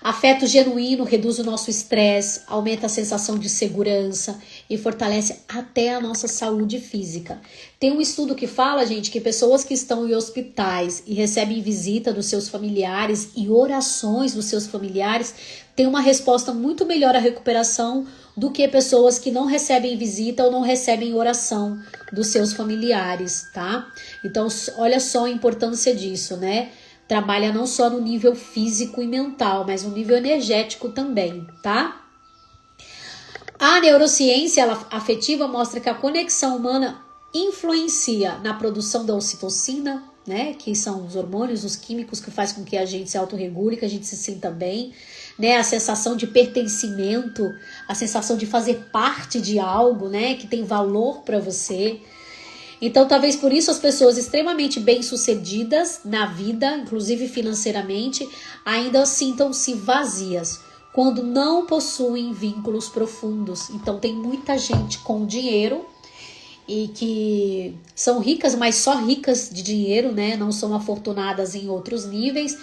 Afeto genuíno reduz o nosso estresse, aumenta a sensação de segurança e fortalece até a nossa saúde física. Tem um estudo que fala, gente, que pessoas que estão em hospitais e recebem visita dos seus familiares e orações dos seus familiares têm uma resposta muito melhor à recuperação do que pessoas que não recebem visita ou não recebem oração dos seus familiares, tá? Então, olha só a importância disso, né? Trabalha não só no nível físico e mental, mas no nível energético também, tá? A neurociência afetiva mostra que a conexão humana influencia na produção da ocitocina, né? Que são os hormônios, os químicos que faz com que a gente se autorregule, que a gente se sinta bem, né? A sensação de pertencimento, a sensação de fazer parte de algo, né? Que tem valor para você. Então, talvez por isso as pessoas extremamente bem-sucedidas na vida, inclusive financeiramente, ainda sintam-se vazias, quando não possuem vínculos profundos. Então, tem muita gente com dinheiro e que são ricas, mas só ricas de dinheiro, né? Não são afortunadas em outros níveis,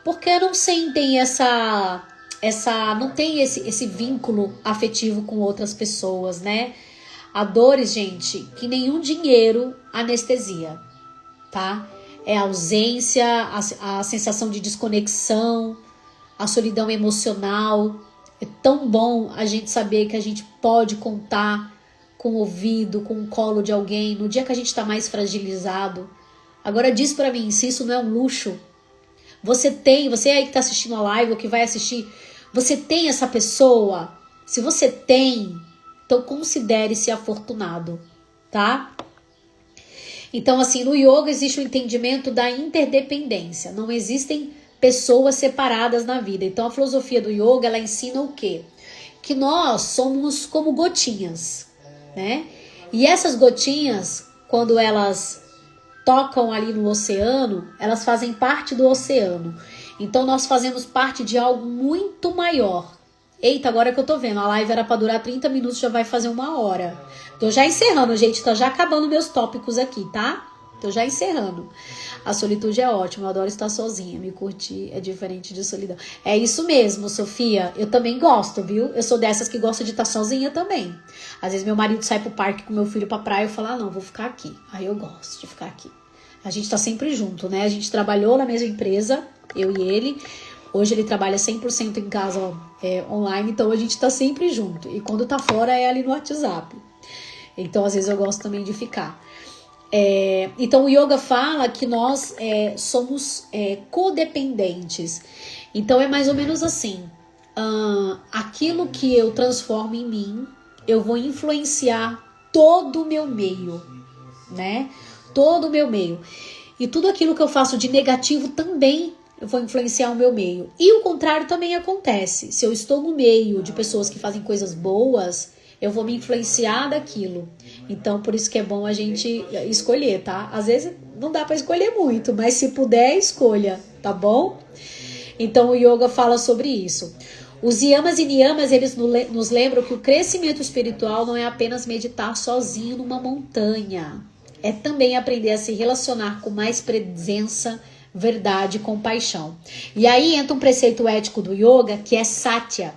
porque não sentem não tem esse vínculo afetivo com outras pessoas, né? A dores, gente, que nenhum dinheiro anestesia, tá? É a ausência, a sensação de desconexão, a solidão emocional. É tão bom a gente saber que a gente pode contar com o ouvido, com o colo de alguém no dia que a gente tá mais fragilizado. Agora diz pra mim, se isso não é um luxo. Você aí que tá assistindo a live ou que vai assistir, você tem essa pessoa? Se você tem... Então, considere-se afortunado, tá? Então, assim, no yoga existe o entendimento da interdependência. Não existem pessoas separadas na vida. Então, a filosofia do yoga, ela ensina o quê? Que nós somos como gotinhas, né? E essas gotinhas, quando elas tocam ali no oceano, elas fazem parte do oceano. Então, nós fazemos parte de algo muito maior. Eita, agora que eu tô vendo, a live era pra durar 30 minutos, já vai fazer 1 hora. Tô já encerrando, gente, tá já acabando meus tópicos aqui, tá? Tô já encerrando. A solitude é ótima, eu adoro estar sozinha, me curtir é diferente de solidão. É isso mesmo, Sofia, eu também gosto, viu? Eu sou dessas que gosta de estar sozinha também. Às vezes meu marido sai pro parque com meu filho pra praia, eu falo, não, vou ficar aqui. Aí eu gosto de ficar aqui. A gente tá sempre junto, né? A gente trabalhou na mesma empresa, eu e ele. Hoje ele trabalha 100% em casa, ó, online, então a gente tá sempre junto. E quando tá fora é ali no WhatsApp. Então às vezes eu gosto também de ficar. Então o yoga fala que nós somos codependentes. Então é mais ou menos assim. Aquilo que eu transformo em mim, eu vou influenciar todo o meu meio, né? Todo o meu meio. E tudo aquilo que eu faço de negativo também eu vou influenciar o meu meio. E o contrário também acontece. Se eu estou no meio de pessoas que fazem coisas boas, eu vou me influenciar daquilo. Então, por isso que é bom a gente escolher, tá? Às vezes não dá para escolher muito, mas se puder, escolha, tá bom? Então, o yoga fala sobre isso. Os yamas e niyamas, eles nos lembram que o crescimento espiritual não é apenas meditar sozinho numa montanha. É também aprender a se relacionar com mais presença, verdade e compaixão. E aí entra um preceito ético do yoga que é Satya.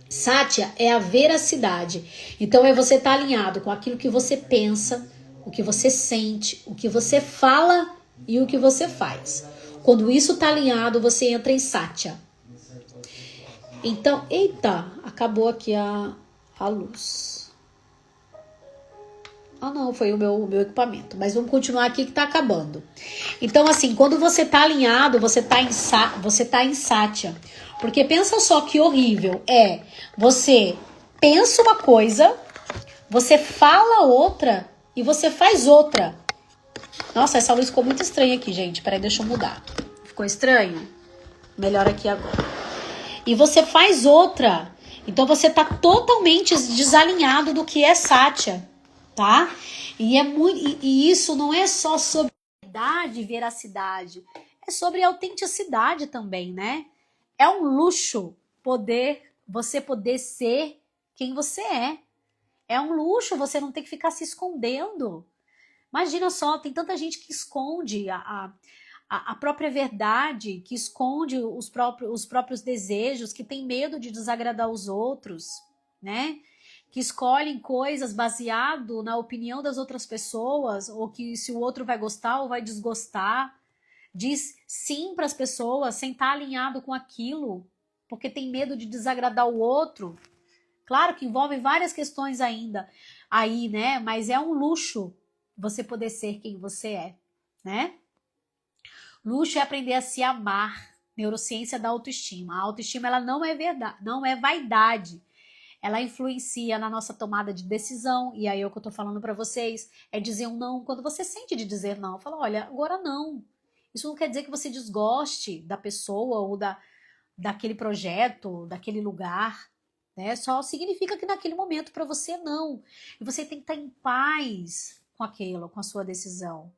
Satya é a veracidade. Então é você estar alinhado com aquilo que você pensa, o que você sente, o que você fala e o que você faz. Quando isso está alinhado, você entra em Satya. Então, eita, acabou aqui a luz. Não, foi o meu equipamento. Mas vamos continuar aqui que tá acabando. Então, assim, quando você tá alinhado, você tá em Satya. Porque pensa só que horrível. Você pensa uma coisa, você fala outra e você faz outra. Nossa, essa luz ficou muito estranha aqui, gente. Peraí, deixa eu mudar. Ficou estranho? Melhor aqui agora. E você faz outra. Então, você tá totalmente desalinhado do que é Satya. Tá? E isso não é só sobre verdade e veracidade, é sobre autenticidade também, né? É um luxo você poder ser quem você é. É um luxo você não ter que ficar se escondendo. Imagina só, tem tanta gente que esconde a própria verdade, que esconde os próprios desejos, que tem medo de desagradar os outros, né? Que escolhem coisas baseado na opinião das outras pessoas, ou que se o outro vai gostar ou vai desgostar. Diz sim para as pessoas sem estar alinhado com aquilo, porque tem medo de desagradar o outro. Claro que envolve várias questões ainda aí, né? Mas é um luxo você poder ser quem você é, né? Luxo é aprender a se amar. Neurociência da autoestima. A autoestima ela não é verdade, não é vaidade. Ela influencia na nossa tomada de decisão, e aí é o que eu tô falando para vocês, é dizer um não quando você sente de dizer não. Fala, olha, agora não. Isso não quer dizer que você desgoste da pessoa ou daquele projeto, daquele lugar, né? Só significa que naquele momento para você não. E você tem que estar em paz com aquilo, com a sua decisão,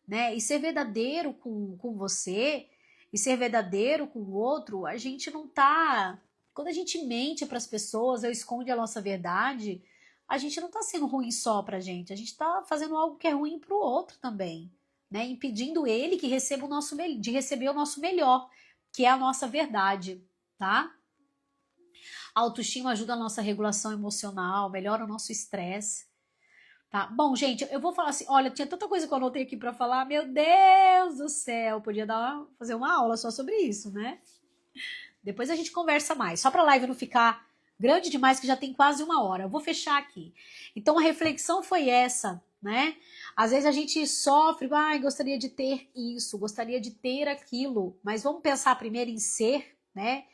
né? E ser verdadeiro com você, e ser verdadeiro com o outro, a gente não tá... Quando a gente mente para as pessoas ou esconde a nossa verdade, a gente não tá sendo ruim só pra gente, a gente tá fazendo algo que é ruim pro outro também, né? Impedindo ele que receba de receber o nosso melhor, que é a nossa verdade, tá? A autoestima ajuda a nossa regulação emocional, melhora o nosso estresse, tá? Bom, gente, eu vou falar assim, olha, tinha tanta coisa que eu anotei aqui para falar, meu Deus do céu, podia fazer uma aula só sobre isso, né? Depois a gente conversa mais, só para a live não ficar grande demais, que já tem quase 1 hora. Eu vou fechar aqui. Então a reflexão foi essa, né? Às vezes a gente sofre, gostaria de ter isso, gostaria de ter aquilo, mas vamos pensar primeiro em ser, né?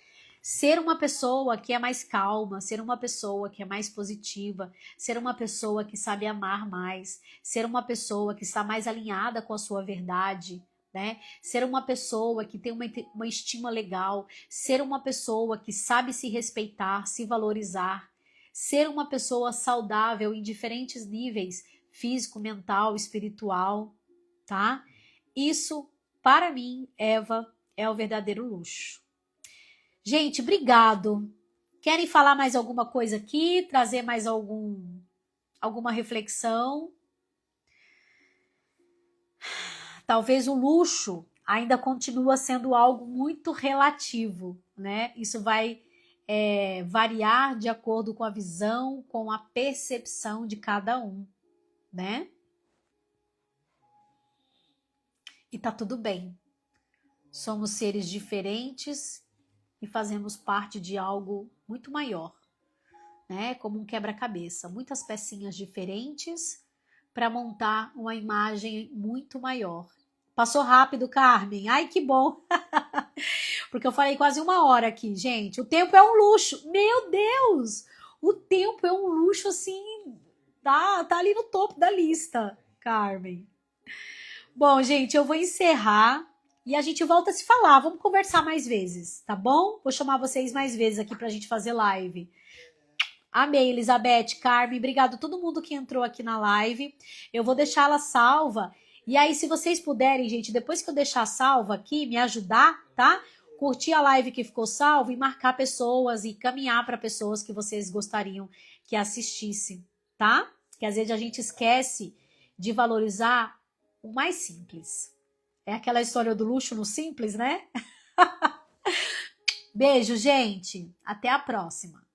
Ser uma pessoa que é mais calma, ser uma pessoa que é mais positiva, ser uma pessoa que sabe amar mais, ser uma pessoa que está mais alinhada com a sua verdade, né? Ser uma pessoa que tem uma estima legal, ser uma pessoa que sabe se respeitar, se valorizar, ser uma pessoa saudável em diferentes níveis, físico, mental, espiritual, tá? Isso, para mim, Eva, é o verdadeiro luxo. Gente, obrigado. Querem falar mais alguma coisa aqui? Trazer mais alguma reflexão? Talvez o luxo ainda continua sendo algo muito relativo, né? Isso vai variar de acordo com a visão, com a percepção de cada um, né? E tá tudo bem. Somos seres diferentes e fazemos parte de algo muito maior, né? Como um quebra-cabeça, muitas pecinhas diferentes para montar uma imagem muito maior. Passou rápido, Carmen. Ai, que bom. Porque eu falei quase 1 hora aqui, gente. O tempo é um luxo. Meu Deus! O tempo é um luxo, assim, tá ali no topo da lista, Carmen. Bom, gente, eu vou encerrar e a gente volta a se falar. Vamos conversar mais vezes, tá bom? Vou chamar vocês mais vezes aqui pra gente fazer live. Amei, Elizabeth, Carmen, obrigado a todo mundo que entrou aqui na live. Eu vou deixar ela salva. E aí, se vocês puderem, gente, depois que eu deixar salva aqui, me ajudar, tá? Curtir a live que ficou salva e marcar pessoas e caminhar para pessoas que vocês gostariam que assistissem, tá? Que às vezes a gente esquece de valorizar o mais simples. É aquela história do luxo no simples, né? Beijo, gente. Até a próxima.